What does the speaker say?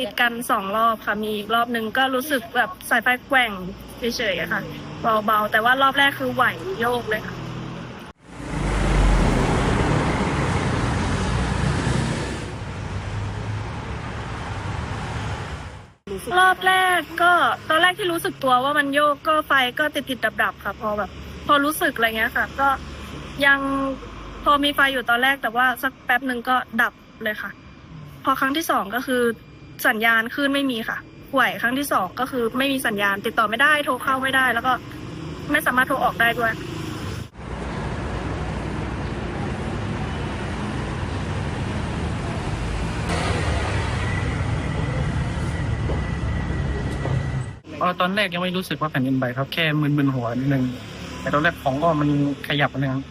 ติดกัน2 รอบค่ะมีอีกรอบนึงก็รู้สึกแบบสายไฟแกว่งเฉยๆอะค่ะเบาๆแต่ว่ารอบแรกคือไหวโยกเลยค่ะรอบแรกก็ตอนแรกที่รู้สึกตัวว่ามันโยกก็ไฟก็ติดดับๆค่ะพอรู้สึกอะไรเงี้ยค่ะก็ยังพอมีไฟอยู่ตอนแรกแต่ว่าสักแป๊บหนึ่งก็ดับเลยค่ะพอครั้งที่2ก็คือสัญญาณคลื่นไม่มีค่ะไหวครั้งที่2ก็คือไม่มีสัญญาณติดต่อไม่ได้โทรเข้าไม่ได้แล้วก็ไม่สามารถโทรออกได้ด้วยตอนแรกยังไม่รู้สึกว่าแผ่นดินไหวครับแค่มึนๆหัวนิดนึงแต่ตอนแรกของก็มันขยับนะครับ